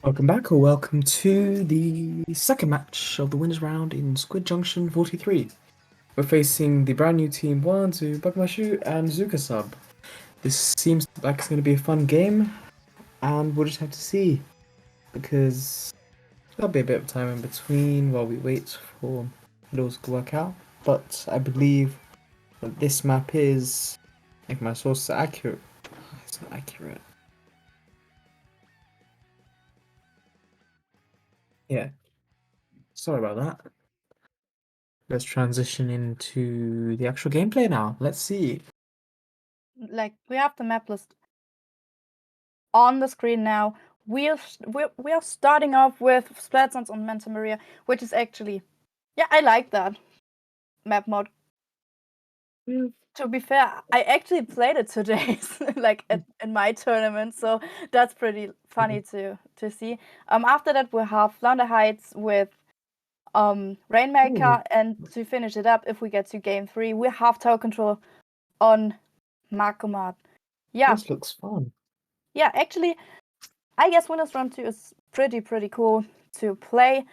Welcome back, or welcome to the second match of the winners round in Squid Junction 43. We're facing the brand new team Wanzu, Bakmashu, and Zooka Sub. This seems like it's going to be a fun game, and we'll just have to see, because there'll be a bit of time in between while we wait for it all to work out. But I believe that this map is, if my sources are accurate, it's not accurate. Yeah, sorry about that. Let's transition into the actual gameplay now. Let's see. We have the map list on the screen now. We are starting off with Splat Zones on Manta Maria, which is actually, I like that map mod. To be fair, I actually played it today, in my tournament, so that's pretty funny to see. After that we have Flounder Heights with Rainmaker, and to finish it up, if we get to game 3, we have Tower Control on Marcomat. Yeah. This looks fun. Yeah, actually, I guess Winners Round 2 is pretty cool to play.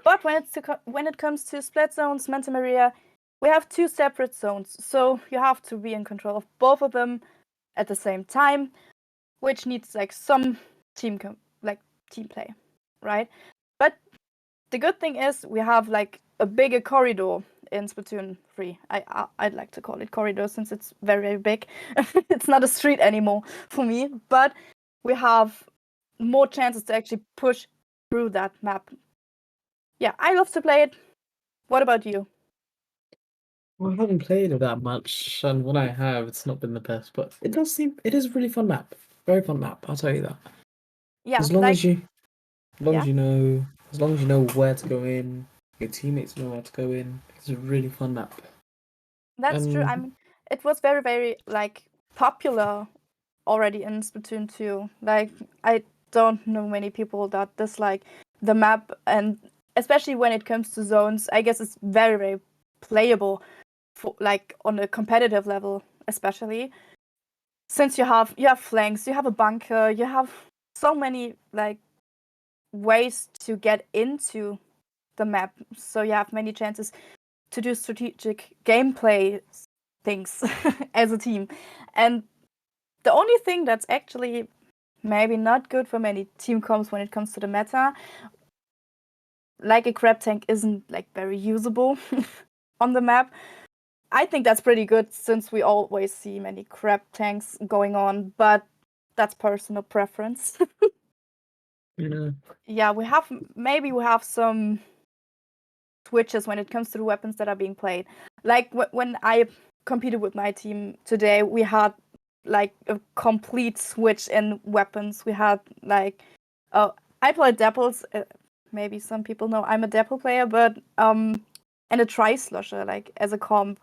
But when it comes to Splat Zones, Manta Maria, we have 2 separate zones, so you have to be in control of both of them at the same time, which needs some team play, right? But the good thing is we have a bigger corridor in Splatoon 3. I'd like to call it corridor since it's very big. It's not a street anymore for me, but we have more chances to actually push through that map. Yeah, I love to play it. What about you? Well, I haven't played it that much, and when I have, it's not been the best, but it is a really fun map. Very fun map, I'll tell you that. Yeah, As long as you know where to go in, your teammates know where to go in. It's a really fun map. That's true. I mean, it was very popular already in Splatoon 2. I don't know many people that dislike the map, and especially when it comes to zones, I guess it's very playable for on a competitive level, especially since you have flanks, you have a bunker, you have so many ways to get into the map, so you have many chances to do strategic gameplay things as a team. And the only thing that's actually maybe not good for many team comps when it comes to the meta, like a crab tank isn't very usable on the map. I think that's pretty good since we always see many crab tanks going on, but that's personal preference. Yeah, we have some switches when it comes to the weapons that are being played. When I competed with my team today, we had a complete switch in weapons. We had I played Dapples. Maybe some people know I'm a Dapple player, but and a Tri-Slosher as a comp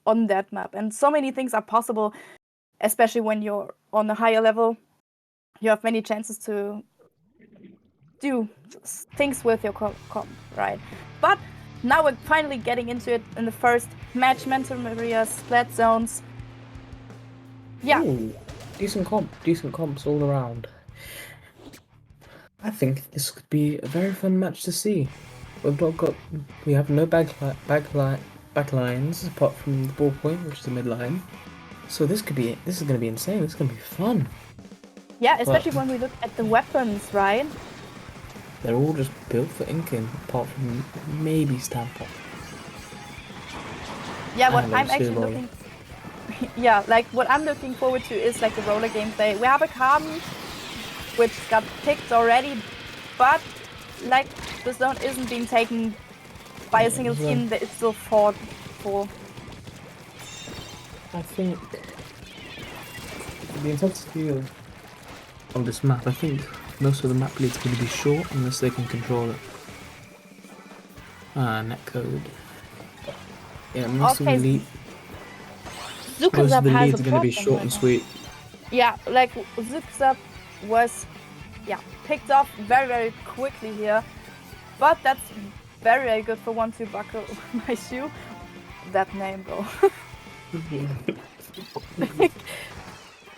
on that map. And so many things are possible, especially when you're on a higher level. You have many chances to do things with your comp, right? But now we're finally getting into it in the first match, Manta Maria Splat Zones. Yeah. Ooh, decent comps all around. I think this could be a very fun match to see. We have no backlines apart from the ball point, which is the mid line. So this is going to be insane. This is going to be fun. Yeah, especially when we look at the weapons, right? They're all just built for inking, apart from maybe Stamper. Yeah, what I'm actually looking what I'm looking forward to is the roller gameplay. We have a carbon which got picked already, but the zone isn't being taken by a single team that it's still fought for. I think the intensity of this map, I think most of the map leads are going to be short unless they can control it. Netcode. Yeah, most of the leads are going to be short and sweet. Yeah, Zooka Sub was picked off very quickly here, but that's very good for 1-2 buckle my shoe. That name, bro.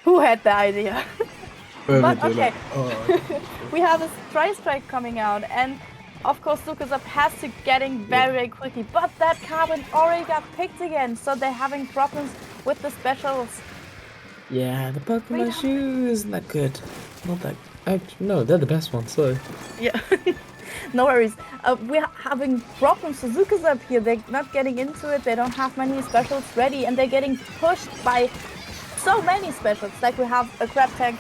Who had the idea? But okay, like, oh. we have a tri-strike coming out, and of course Zooka Sub has to getting very, very quickly. But that carbon already got picked again, so they're having problems with the specials. Yeah, the Pokemon shoe isn't that good. Not that. No, they're the best ones. So. Yeah. No worries. We're having problems with Zooka Sub here. They're not getting into it. They don't have many specials ready, and they're getting pushed by so many specials. Like we have a Crab Tank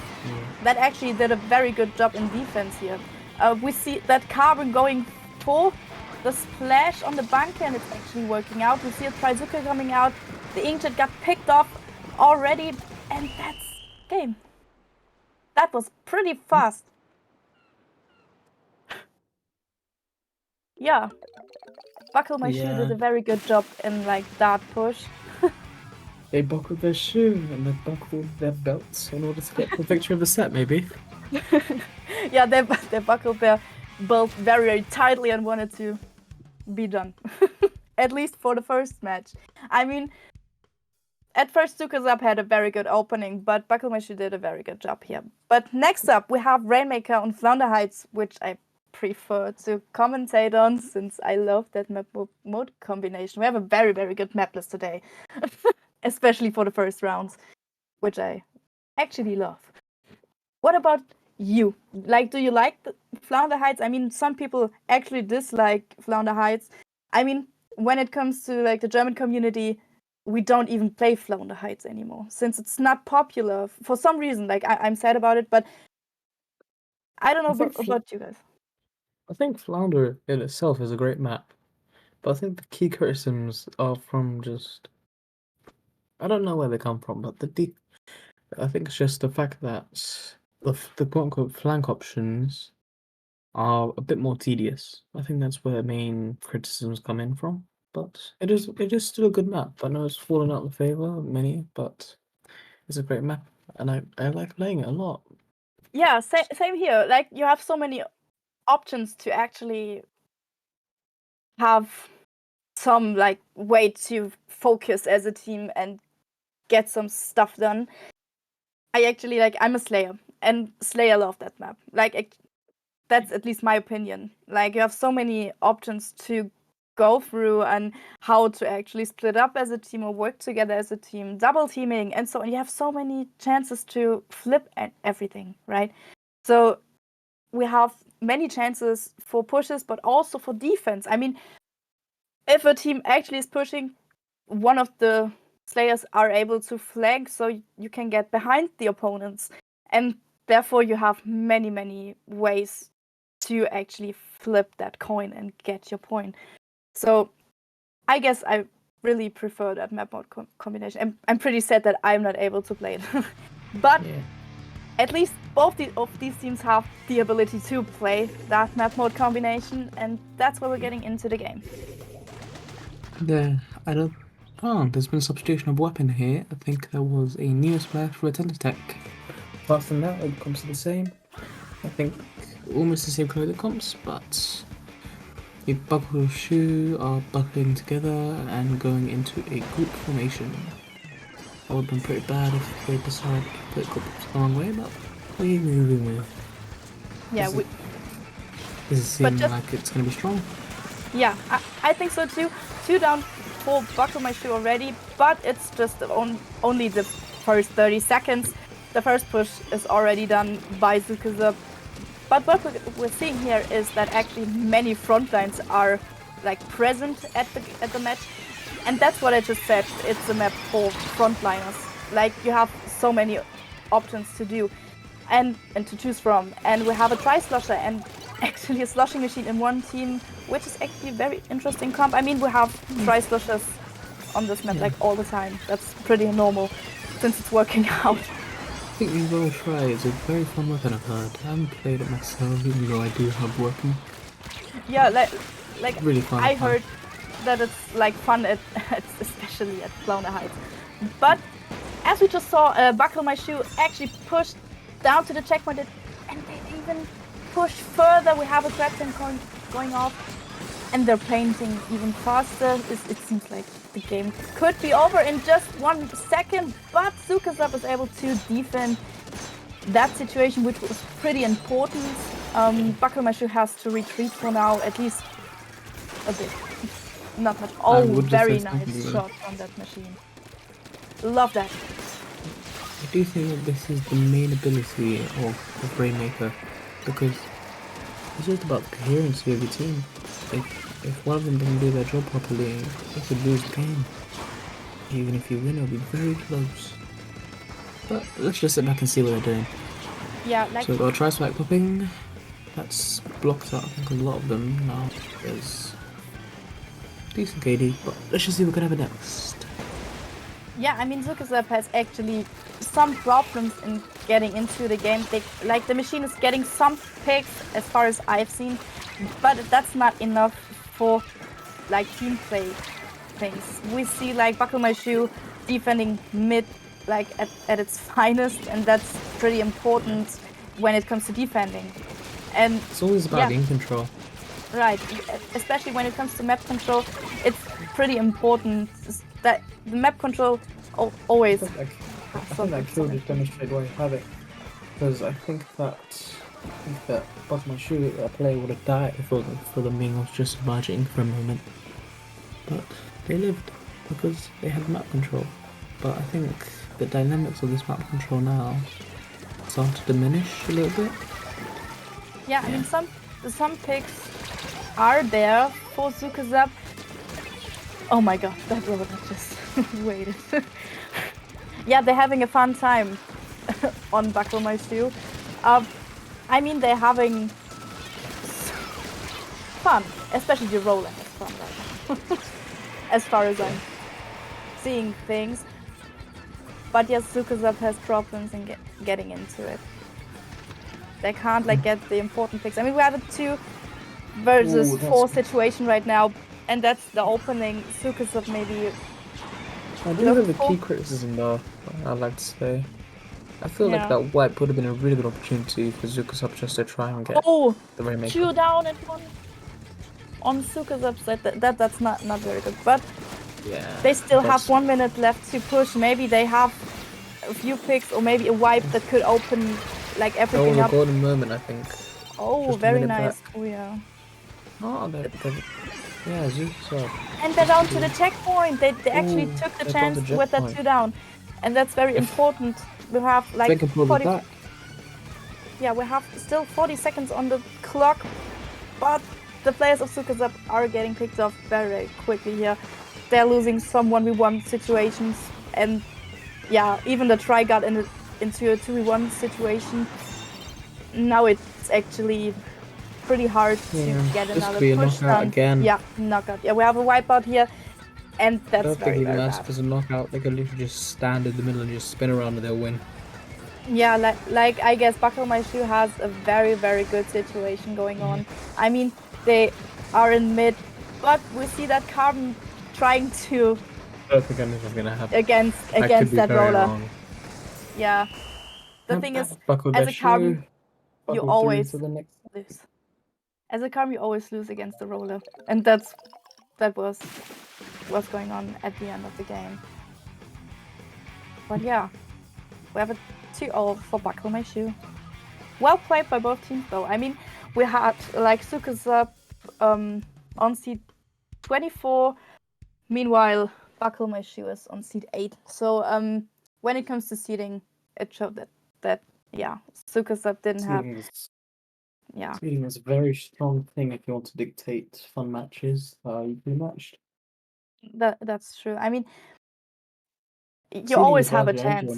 that actually did a very good job in defense here. We see that Carbon going for the splash on the bunker, and it's actually working out. We see a Trizuka coming out. The Inkjet got picked off already, and that's game. That was pretty fast. Yeah. Buckle My Shoe did a very good job in like that push. They buckled their shoe and they buckled their belts in order to get the victory of the set, maybe. Yeah, they buckled their belt very, very tightly and wanted to be done. At least for the first match. I mean, at first Zooka Sub had a very good opening, but Buckle My Shoe did a very good job here. But next up, we have Rainmaker on Flounder Heights, which I prefer to commentate on since I love that map mode combination. We have a very, very good map list today, especially for the first rounds, which I actually love. What about you? Like, do you like the Flounder Heights? I mean, some people actually dislike Flounder Heights. I mean, when it comes to like the German community, we don't even play Flounder Heights anymore since it's not popular for some reason. Like, I'm sad about it, but I don't know about you guys. I think Flounder in itself is a great map, but I think the key criticisms are from just. I don't know where they come from, but I think it's just the fact that the quote unquote flank options are a bit more tedious. I think that's where main criticisms come in from. But it is still a good map. I know it's fallen out of favor many, but it's a great map, and I like playing it a lot. Yeah, same here. Like you have so many options to actually have some like way to focus as a team and get some stuff done. I actually I'm a Slayer, and Slayer love that map. Like that's at least my opinion. Like you have so many options to go through and how to actually split up as a team or work together as a team, double teaming and so on. You have so many chances to flip and everything, right? So we have many chances for pushes, but also for defense. I mean, if a team actually is pushing, one of the Slayers are able to flag, so you can get behind the opponents. And therefore you have many, many ways to actually flip that coin and get your point. So I guess I really prefer that map mode combination. I'm pretty sad that I'm not able to play it. But at least both of these teams have the ability to play that map mode combination, and that's where we're getting into the game. There's been a substitution of weapon here. I think there was a Neo Splash for a Tech. Apart from that, it comes to the same. I think almost the same clothing comps, but the Buckle Shoe are buckling together and going into a group formation. That would have been pretty bad if they decided to put it the wrong way, but we're moving with. Yeah, Does it seem like it's going to be strong? Yeah, I think so too. 2 down for Buckle My Shoe already, but it's just only the first 30 seconds. The first push is already done by Zooka Sub. But what we're seeing here is that actually many front lines are like present at the match. And that's what I just said. It's a map for frontliners. Like you have so many options to do and to choose from. And we have a tri-slosher and actually a sloshing machine in one team, which is actually a very interesting comp. I mean, we have tri-sloshers on this map like all the time. That's pretty normal since it's working out. I think the Roll Try is a very fun weapon, I've heard. I haven't played it myself, even though I do have working. Yeah, like really fun. I heard that it's like fun especially at Flounder Heights. But as we just saw, Buckle My Shoe actually pushed down to the checkpoint, and they even push further. We have a Crab Tank going off, and they're painting even faster. It seems like the game could be over in just 1 second, but Zooka Sub is able to defend that situation, which was pretty important, Bakumashu has to retreat for now, at least a bit. Not much. Oh, very nice shot from that machine. Love that. I do think that this is the main ability of Rainmaker, because it's just about the coherency of your team. If one of them doesn't do their job properly, you could lose the game. Even if you win, it'll be very close. But let's just sit back and see what they're doing. Yeah, like... So we've got a tri-spike popping. That's blocked out, I think, a lot of them. Now there's decent KD, but let's just see what we can have next. Yeah, I mean, Zooka Sub has actually some problems in getting into the game. The machine is getting some picks as far as I've seen, but that's not enough for like team play things. We see like Bakumashu defending mid like at its finest, and that's pretty important when it comes to defending. And it's always about game control. Right, especially when it comes to map control, it's pretty important that the map control always... I think that kill just demonstrated why you have it, because I think that Bakumashu, that player, would have died for the Ming was just emerging for a moment. But they lived because they had map control. But I think the dynamics of this map control now start to diminish a little bit. Yeah, I mean some picks are there for Zooka Sub. Oh my god, that robot just waited. Yeah, they're having a fun time on Bakumashu. I mean, they're having fun, especially the roller has fun right now. As far as I'm seeing things. But yes, Zooka Sub has problems in getting into it. They can't like get the important picks. I mean, we have a 2 versus 4 situation right now, and that's the opening. Zooka Sub maybe... I do have a key criticism though, I'd like to say. I feel like that wipe would have been a really good opportunity for Zooka Sub just to try and get the Rainmaker. 2 down and 1 on Zooka Sub's side. That's not very good, but yeah, they still have 1 minute left to push. Maybe they have a few picks or maybe a wipe that could open like everything up. A golden moment, I think. Oh, very nice. Oh yeah. Oh, yeah, Zooka Sub. And they're down to the checkpoint. They actually took the chance with that 2 down, and that's very important. We have like 40. Yeah, we have still 40 seconds on the clock, but the players of Zooka Sub are getting picked off very quickly here. They're losing some 1v1 situations, and yeah, even the try got into a 2v1 situation. Now it's actually pretty hard to get another push done. Again. Yeah, knockout. Yeah, we have a wipeout here, and that's very bad. If there's a knockout, they could literally just stand in the middle and just spin around and they'll win. Yeah, like I guess Bakumashu has a very good situation going on. I mean, they are in mid, but we see that Carbon trying to... I don't think anything's gonna happen. Against that roller. Wrong. Yeah. The thing is, as a Carbon, you always lose. As a Carbon, you always lose against the roller, and that was what's going on at the end of the game. But yeah, we have a 2-0 for Bakumashu. Well played by both teams, though. I mean, we had like Zooka Sub on seed 24. Meanwhile, Bakumashu is on seed 8. So when it comes to seeding, it showed that yeah, Zooka Sub didn't have. Seeding is a very strong thing if you want to dictate fun matches. You pretty matched. That's true. I mean, you always have a chance.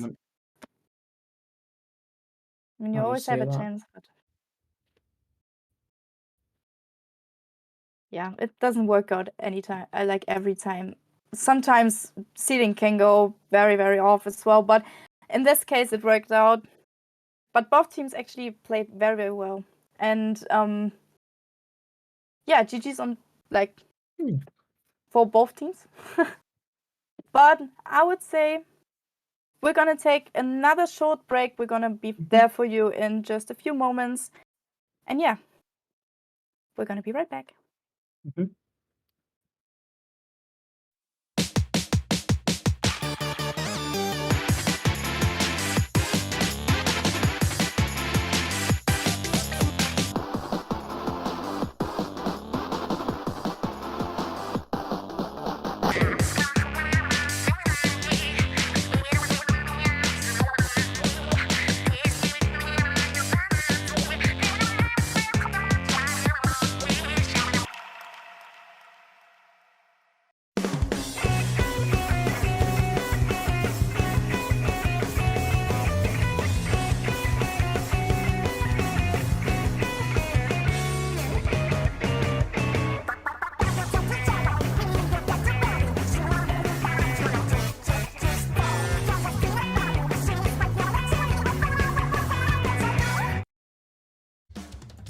I mean, you always have a chance, but yeah, it doesn't work out anytime. Like every time. Sometimes seeding can go very off as well, but in this case it worked out. But both teams actually played very well, and yeah, GG's on like for both teams. But I would say we're gonna take another short break. We're gonna be there for you in just a few moments, and yeah, we're gonna be right back.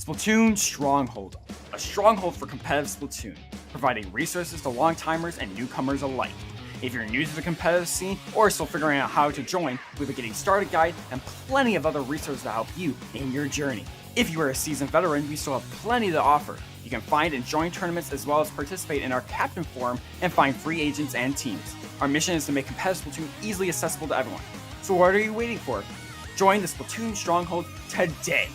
Splatoon Stronghold, a stronghold for competitive Splatoon, providing resources to long-timers and newcomers alike. If you're new to the competitive scene or still figuring out how to join, we have a getting started guide and plenty of other resources to help you in your journey. If you are a seasoned veteran, we still have plenty to offer. You can find and join tournaments as well as participate in our Captain Forum and find free agents and teams. Our mission is to make competitive Splatoon easily accessible to everyone. So what are you waiting for? Join the Splatoon Stronghold today!